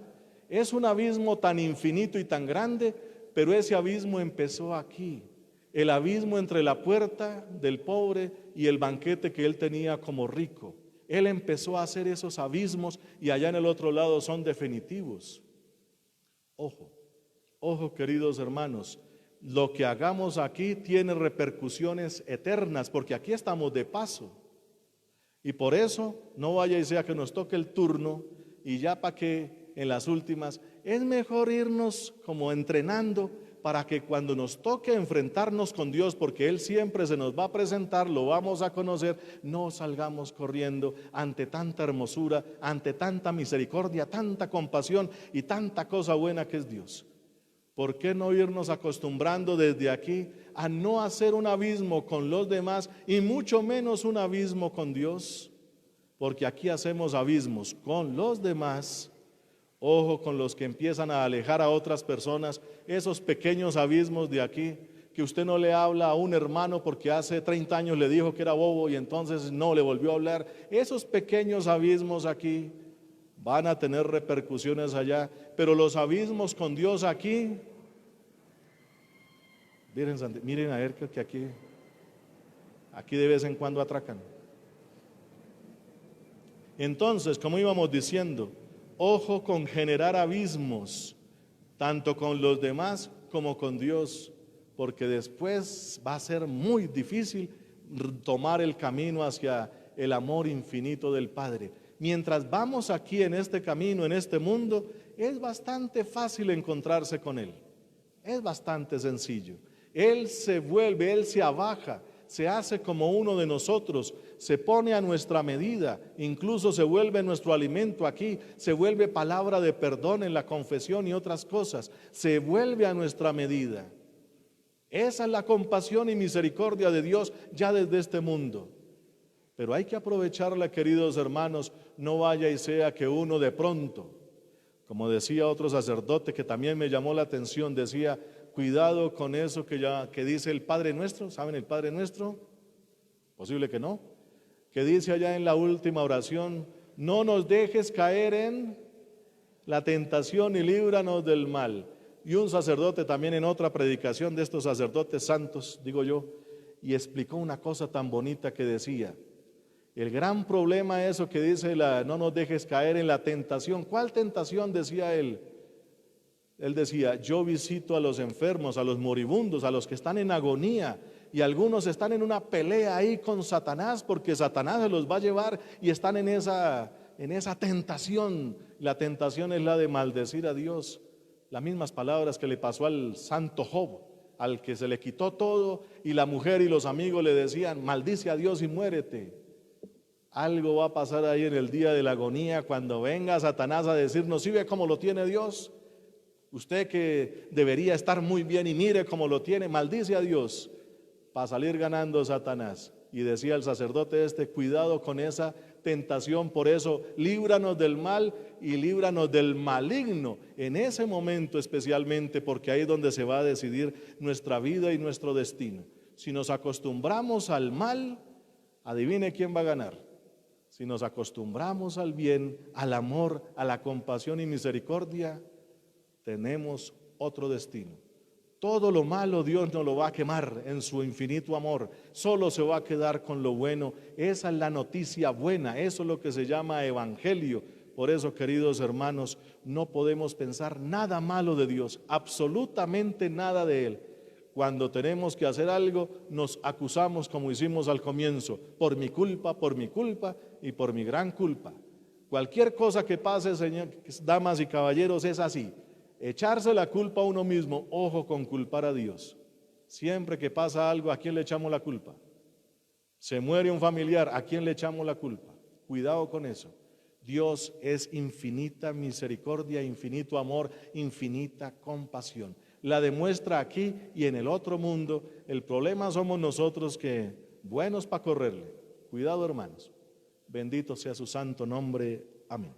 es un abismo tan infinito y tan grande, pero ese abismo empezó aquí. El abismo entre la puerta del pobre y el banquete que él tenía como rico. Él empezó a hacer esos abismos y allá en el otro lado son definitivos. Ojo, queridos hermanos, lo que hagamos aquí tiene repercusiones eternas, porque aquí estamos de paso. Y por eso no vaya y sea que nos toque el turno y ya para que en las últimas, es mejor irnos como entrenando para que cuando nos toque enfrentarnos con Dios, porque Él siempre se nos va a presentar, lo vamos a conocer, no salgamos corriendo ante tanta hermosura, ante tanta misericordia, tanta compasión y tanta cosa buena que es Dios. ¿Por qué no irnos acostumbrando desde aquí a no hacer un abismo con los demás y mucho menos un abismo con Dios? Porque aquí hacemos abismos con los demás. Ojo con los que empiezan a alejar a otras personas, esos pequeños abismos de aquí, que usted no le habla a un hermano porque hace 30 años le dijo que era bobo y entonces no le volvió a hablar. Esos pequeños abismos aquí van a tener repercusiones allá, pero los abismos con Dios aquí, miren a ver que aquí de vez en cuando atracan. Entonces, como íbamos diciendo, Ojo con generar abismos, tanto con los demás como con Dios, porque después va a ser muy difícil tomar el camino hacia el amor infinito del Padre. Mientras vamos aquí en este camino, en este mundo, es bastante fácil encontrarse con Él. Es bastante sencillo. Él se vuelve, Él se abaja, se hace como uno de nosotros, se pone a nuestra medida, incluso se vuelve nuestro alimento aquí, se vuelve palabra de perdón en la confesión y otras cosas, se vuelve a nuestra medida. Esa es la compasión y misericordia de Dios ya desde este mundo. Pero hay que aprovecharla, queridos hermanos, no vaya y sea que uno de pronto, como decía otro sacerdote que también me llamó la atención, decía, cuidado con eso que dice el Padre Nuestro. ¿Saben el Padre Nuestro? Posible que no. Que dice allá en la última oración, no nos dejes caer en la tentación y líbranos del mal. Y un sacerdote también en otra predicación de estos sacerdotes santos, digo yo, y explicó una cosa tan bonita que decía, el gran problema es eso que dice no nos dejes caer en la tentación. ¿Cuál tentación? Decía él. Él decía, yo visito a los enfermos, a los moribundos, a los que están en agonía, y algunos están en una pelea ahí con Satanás, porque Satanás se los va a llevar y están en esa tentación. La tentación es la de maldecir a Dios. Las mismas palabras que le pasó al santo Job, al que se le quitó todo, y la mujer y los amigos le decían, maldice a Dios y muérete. Algo va a pasar ahí en el día de la agonía, cuando venga Satanás a decirnos, ¿sí ve cómo lo tiene Dios? Usted que debería estar muy bien y mire cómo lo tiene, maldice a Dios para salir ganando Satanás. Y decía el sacerdote cuidado con esa tentación, por eso líbranos del mal y líbranos del maligno, en ese momento especialmente, porque ahí es donde se va a decidir nuestra vida y nuestro destino. Si nos acostumbramos al mal, adivine quién va a ganar. Si nos acostumbramos al bien, al amor, a la compasión y misericordia, tenemos otro destino. Todo lo malo Dios nos lo va a quemar en su infinito amor. Solo se va a quedar con lo bueno. Esa es la noticia buena. Eso es lo que se llama evangelio. Por eso, queridos hermanos, no podemos pensar nada malo de Dios, absolutamente nada de Él. Cuando tenemos que hacer algo, nos acusamos como hicimos al comienzo, por mi culpa y por mi gran culpa. Cualquier cosa que pase, señor, damas y caballeros, es así. Echarse la culpa a uno mismo, ojo con culpar a Dios. Siempre que pasa algo, ¿a quién le echamos la culpa? Se muere un familiar, ¿a quién le echamos la culpa? Cuidado con eso. Dios es infinita misericordia, infinito amor, infinita compasión. La demuestra aquí y en el otro mundo. El problema somos nosotros que, buenos para correrle. Cuidado, hermanos. Bendito sea su santo nombre. Amén.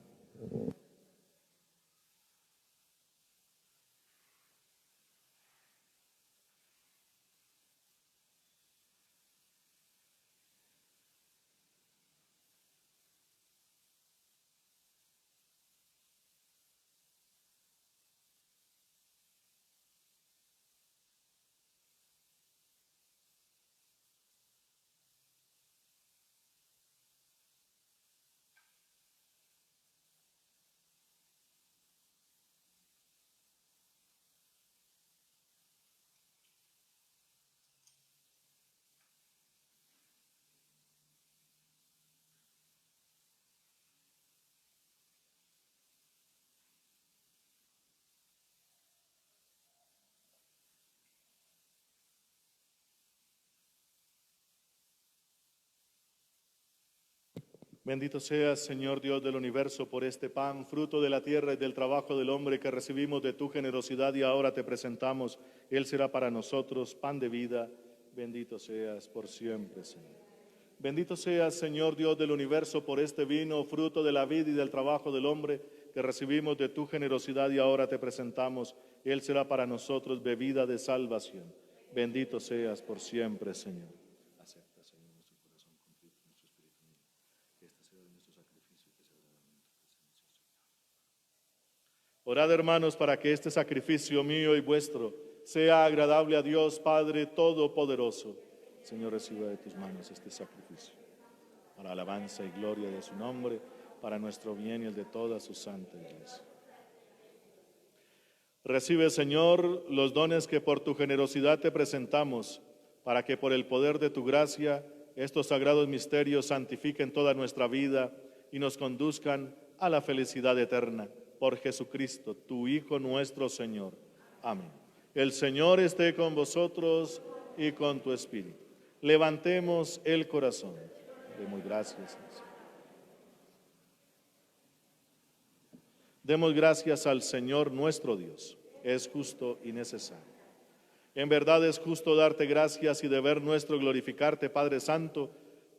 Bendito seas, Señor Dios del universo, por este pan, fruto de la tierra y del trabajo del hombre que recibimos de tu generosidad y ahora te presentamos. Él será para nosotros pan de vida. Bendito seas por siempre, Señor. Bendito seas, Señor Dios del universo, por este vino, fruto de la vida y del trabajo del hombre que recibimos de tu generosidad y ahora te presentamos. Él será para nosotros bebida de salvación. Bendito seas por siempre, Señor. Acepta, Señor, nuestro corazón contrito, nuestro espíritu humilde, que este sea nuestro sacrificio y que sea agradable en tu presencia, Señor. Orad, hermanos, para que este sacrificio mío y vuestro sea agradable a Dios Padre Todopoderoso. Señor, reciba de tus manos este sacrificio, para alabanza y gloria de su nombre, para nuestro bien y el de toda su santa iglesia. Recibe, Señor, los dones que por tu generosidad te presentamos, para que por el poder de tu gracia estos sagrados misterios santifiquen toda nuestra vida y nos conduzcan a la felicidad eterna. Por Jesucristo, tu Hijo nuestro Señor. Amén. El Señor esté con vosotros y con tu espíritu. Levantemos el corazón. Demos gracias al Señor. Demos gracias al Señor nuestro Dios. Es justo y necesario. En verdad es justo darte gracias y deber nuestro glorificarte, Padre Santo,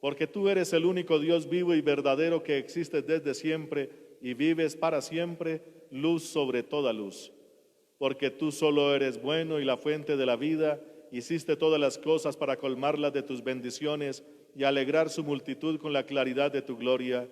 porque tú eres el único Dios vivo y verdadero que existe desde siempre y vives para siempre, luz sobre toda luz. Porque tú solo eres bueno y la fuente de la vida, hiciste todas las cosas para colmarlas de tus bendiciones y alegrar su multitud con la claridad de tu gloria.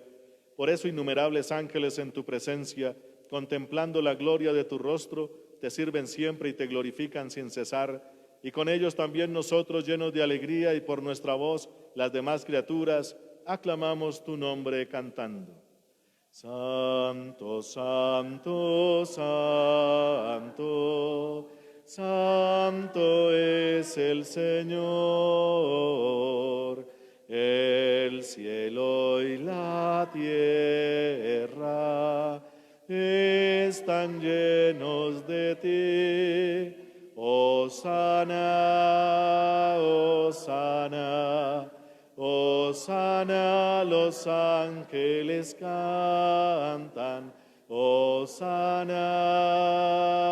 Por eso innumerables ángeles en tu presencia, contemplando la gloria de tu rostro, te sirven siempre y te glorifican sin cesar, y con ellos también nosotros, llenos de alegría, y por nuestra voz, las demás criaturas, aclamamos tu nombre cantando. Santo, santo, santo, santo es el Señor. El cielo y la tierra están llenos de ti. Hosana, hosana, hosana, los ángeles cantan. Hosana,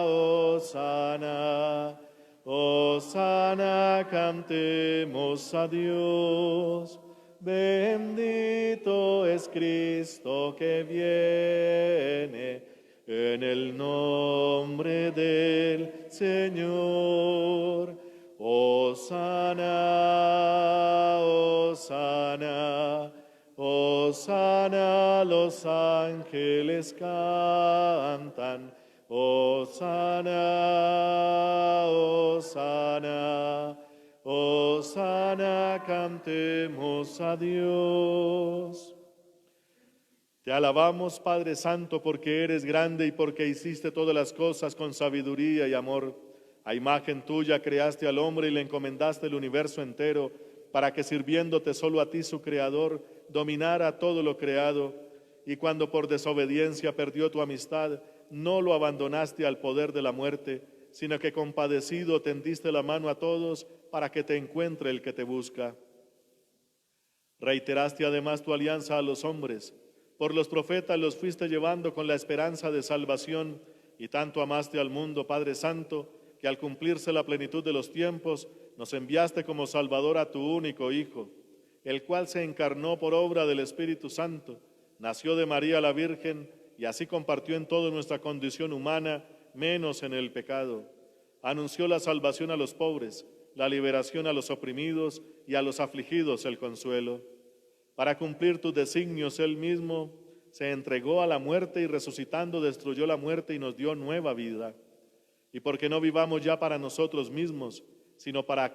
hosana, hosana, cantemos a Dios. Bendito es Cristo que viene en el nombre del Señor. Hosana, hosana, hosana, los ángeles cantan. Hosana, hosana, hosana, cantemos a Dios. Te alabamos, Padre Santo, porque eres grande y porque hiciste todas las cosas con sabiduría y amor. A imagen tuya creaste al hombre y le encomendaste el universo entero, para que sirviéndote solo a ti, su Creador, dominara todo lo creado. Y cuando por desobediencia perdió tu amistad, no lo abandonaste al poder de la muerte, sino que compadecido tendiste la mano a todos para que te encuentre el que te busca. Reiteraste además tu alianza a los hombres. Por los profetas los fuiste llevando con la esperanza de salvación, y tanto amaste al mundo, Padre Santo, que al cumplirse la plenitud de los tiempos, nos enviaste como Salvador a tu único Hijo, el cual se encarnó por obra del Espíritu Santo, nació de María la Virgen, y así compartió en toda nuestra condición humana, menos en el pecado. Anunció la salvación a los pobres, la liberación a los oprimidos y a los afligidos el consuelo. Para cumplir tus designios, Él mismo se entregó a la muerte y resucitando destruyó la muerte y nos dio nueva vida. Y porque no vivamos ya para nosotros mismos, sino para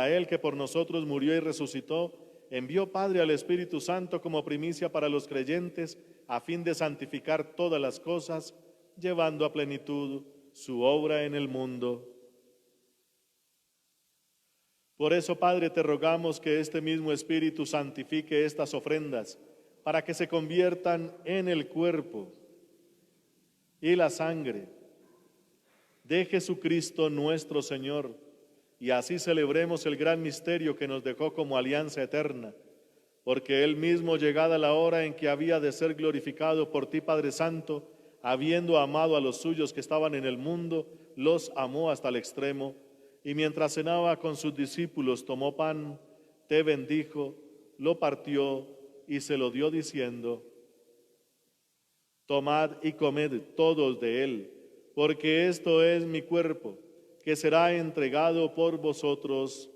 Él que por nosotros murió y resucitó, envió Padre al Espíritu Santo como primicia para los creyentes, a fin de santificar todas las cosas, llevando a plenitud su obra en el mundo. Por eso, Padre, te rogamos que este mismo Espíritu santifique estas ofrendas, para que se conviertan en el cuerpo y la sangre de Jesucristo nuestro Señor, y así celebremos el gran misterio que nos dejó como alianza eterna, porque Él mismo, llegada la hora en que había de ser glorificado por ti, Padre Santo, habiendo amado a los suyos que estaban en el mundo, los amó hasta el extremo, y mientras cenaba con sus discípulos, tomó pan, te bendijo, lo partió y se lo dio diciendo: tomad y comed todos de él, porque esto es mi cuerpo, que será entregado por vosotros.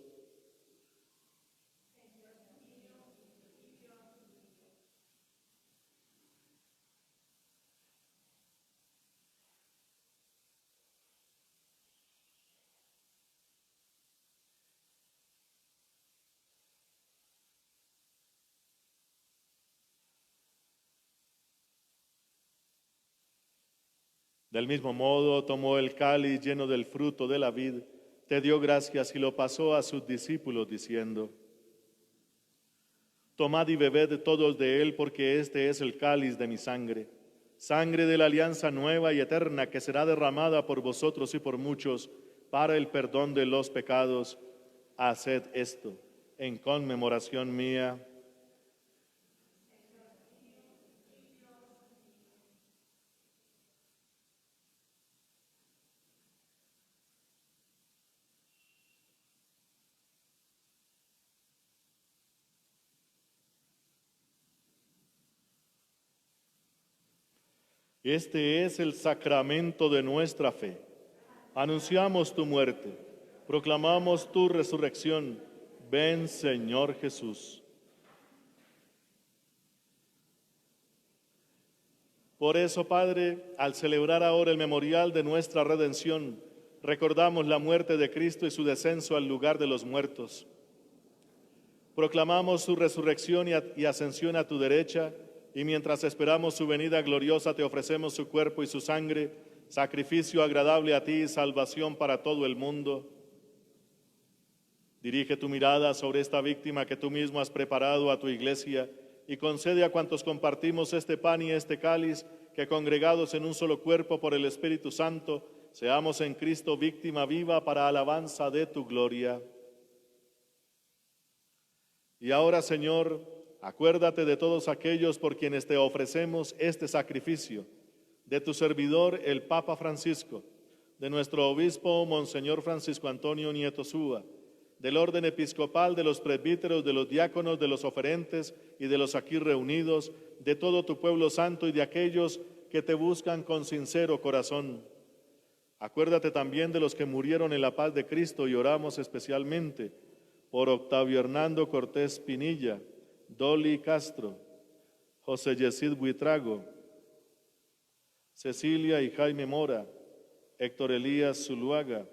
Del mismo modo tomó el cáliz lleno del fruto de la vid, te dio gracias y lo pasó a sus discípulos diciendo: Tomad y bebed todos de él, porque este es el cáliz de mi sangre, sangre de la alianza nueva y eterna que será derramada por vosotros y por muchos para el perdón de los pecados. Haced esto en conmemoración mía. Este es el sacramento de nuestra fe. Anunciamos tu muerte, proclamamos tu resurrección. Ven, Señor Jesús. Por eso, Padre, al celebrar ahora el memorial de nuestra redención, recordamos la muerte de Cristo y su descenso al lugar de los muertos. Proclamamos su resurrección y ascensión a tu derecha, y mientras esperamos su venida gloriosa, te ofrecemos su cuerpo y su sangre, sacrificio agradable a ti y salvación para todo el mundo. Dirige tu mirada sobre esta víctima que tú mismo has preparado a tu iglesia y concede a cuantos compartimos este pan y este cáliz que, congregados en un solo cuerpo por el Espíritu Santo, seamos en Cristo víctima viva para alabanza de tu gloria. Y ahora, Señor, acuérdate de todos aquellos por quienes te ofrecemos este sacrificio, de tu servidor el Papa Francisco, de nuestro obispo Monseñor Francisco Antonio Nieto Súa, del orden episcopal, de los presbíteros, de los diáconos, de los oferentes y de los aquí reunidos, de todo tu pueblo santo y de aquellos que te buscan con sincero corazón. Acuérdate también de los que murieron en la paz de Cristo y oramos especialmente por Octavio Hernando Cortés Pinilla, Dolly Castro, José Yesid Buitrago, Cecilia y Jaime Mora, Héctor Elías Zuluaga,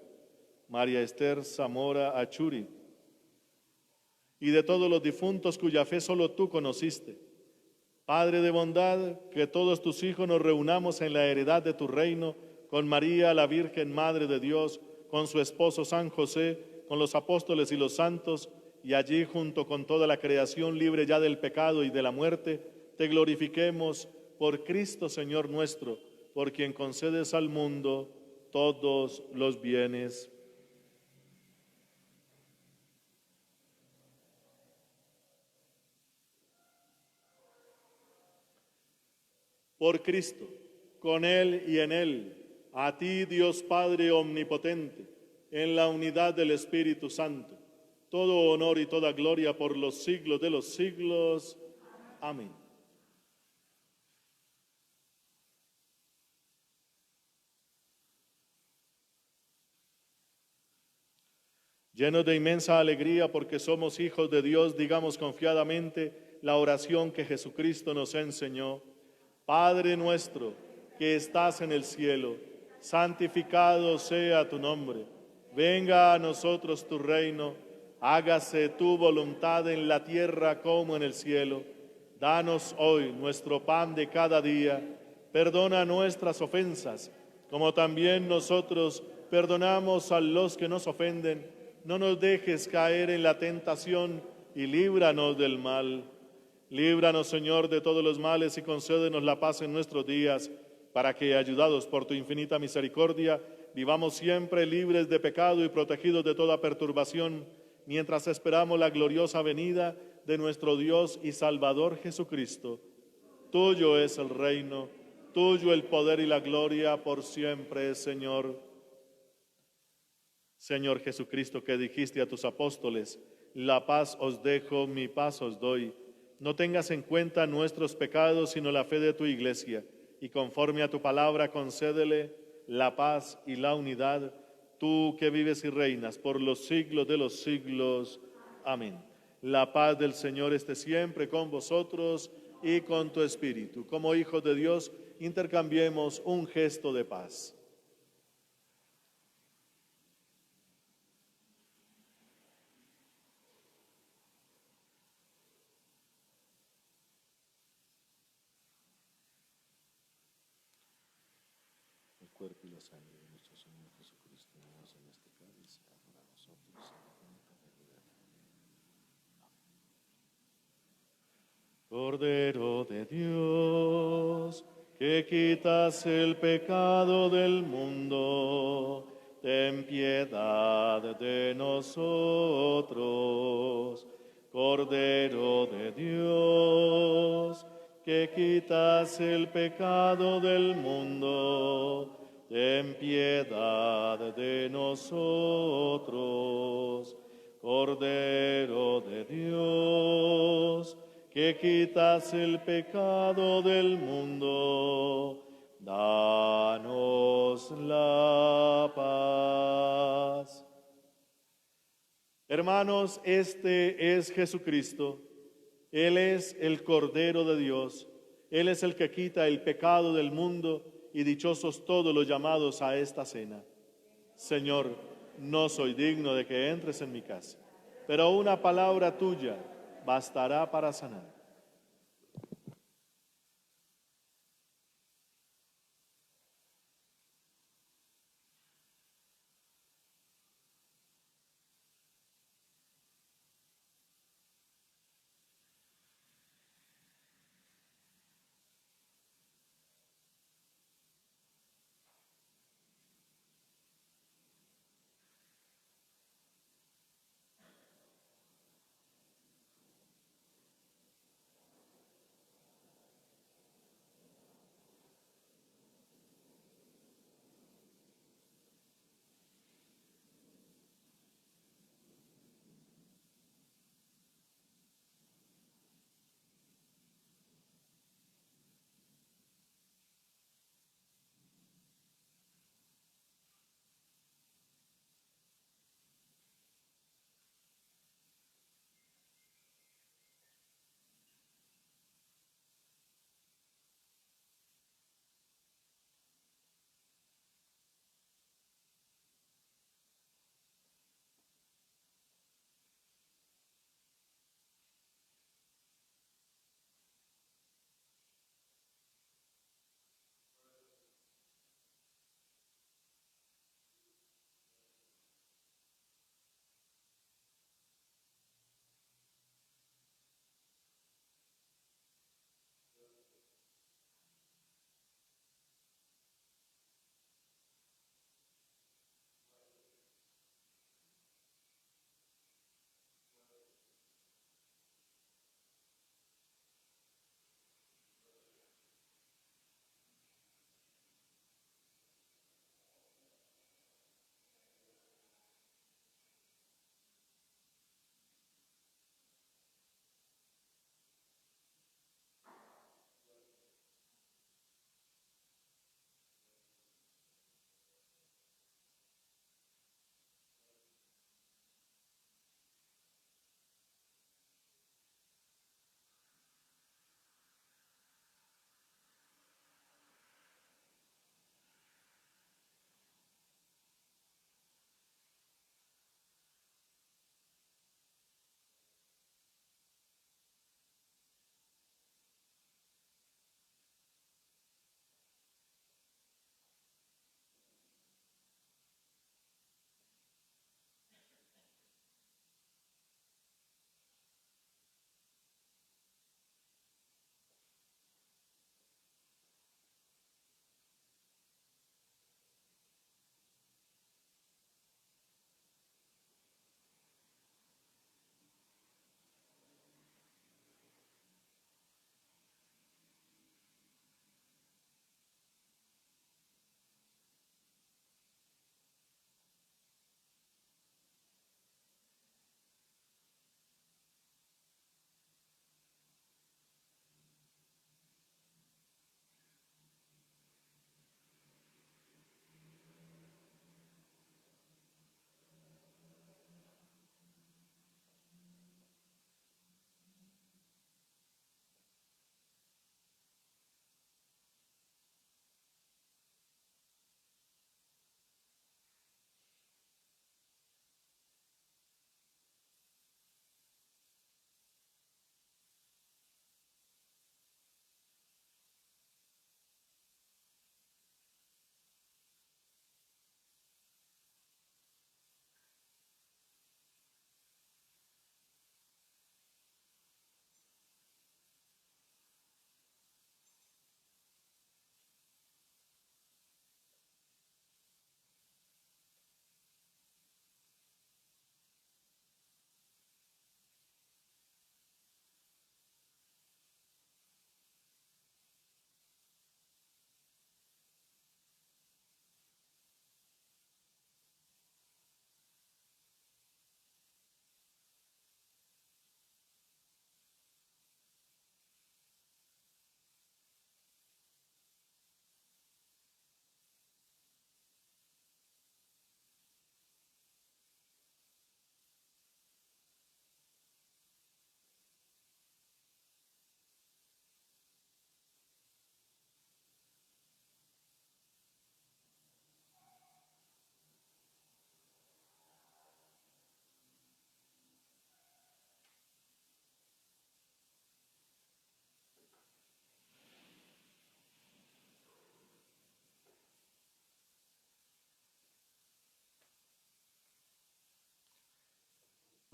María Esther Zamora Achuri, y de todos los difuntos cuya fe solo tú conociste. Padre de bondad, que todos tus hijos nos reunamos en la heredad de tu reino, con María, la Virgen Madre de Dios, con su esposo San José, con los apóstoles y los santos, y allí junto con toda la creación libre ya del pecado y de la muerte, te glorifiquemos por Cristo Señor nuestro, por quien concedes al mundo todos los bienes. Por Cristo, con Él y en Él, a ti, Dios Padre omnipotente, en la unidad del Espíritu Santo, todo honor y toda gloria por los siglos de los siglos. Amén. Llenos de inmensa alegría porque somos hijos de Dios, digamos confiadamente la oración que Jesucristo nos enseñó. Padre nuestro, que estás en el cielo, santificado sea tu nombre. Venga a nosotros tu reino, hágase tu voluntad en la tierra como en el cielo. Danos hoy nuestro pan de cada día. Perdona nuestras ofensas, como también nosotros perdonamos a los que nos ofenden. No nos dejes caer en la tentación y líbranos del mal. Líbranos, Señor, de todos los males y concédenos la paz en nuestros días, para que, ayudados por tu infinita misericordia, vivamos siempre libres de pecado y protegidos de toda perturbación, mientras esperamos la gloriosa venida de nuestro Dios y Salvador Jesucristo. Tuyo es el reino, tuyo el poder y la gloria por siempre, Señor. Señor Jesucristo, que dijiste a tus apóstoles: la paz os dejo, mi paz os doy. No tengas en cuenta nuestros pecados, sino la fe de tu iglesia, y conforme a tu palabra concédele la paz y la unidad, tú que vives y reinas por los siglos de los siglos. Amén. La paz del Señor esté siempre con vosotros y con tu espíritu. Como hijos de Dios, intercambiemos un gesto de paz. sangre de nuestro Señor Jesucristo, en este cáliz, para nosotros. Cordero de Dios, que quitas el pecado del mundo, ten piedad de nosotros. Cordero de Dios, que quitas el pecado del mundo, ten piedad de nosotros. Cordero de Dios, que quitas el pecado del mundo, danos la paz. Hermanos, este es Jesucristo. Él es el Cordero de Dios. Él es el que quita el pecado del mundo, y dichosos todos los llamados a esta cena. Señor, no soy digno de que entres en mi casa, pero una palabra tuya bastará para sanar.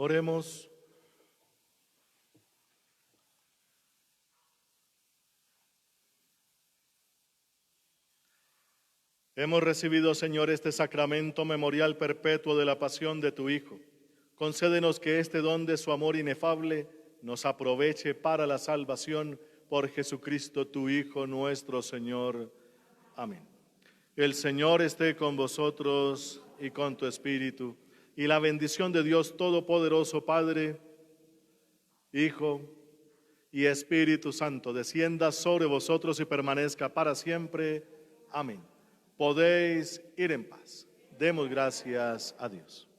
Oremos. Hemos recibido, Señor, este sacramento memorial perpetuo de la pasión de tu Hijo. Concédenos que este don de su amor inefable nos aproveche para la salvación por Jesucristo, tu Hijo, nuestro Señor. Amén. El Señor esté con vosotros y con tu espíritu, y la bendición de Dios Todopoderoso, Padre, Hijo y Espíritu Santo, descienda sobre vosotros y permanezca para siempre. Amén. Podéis ir en paz. Demos gracias a Dios.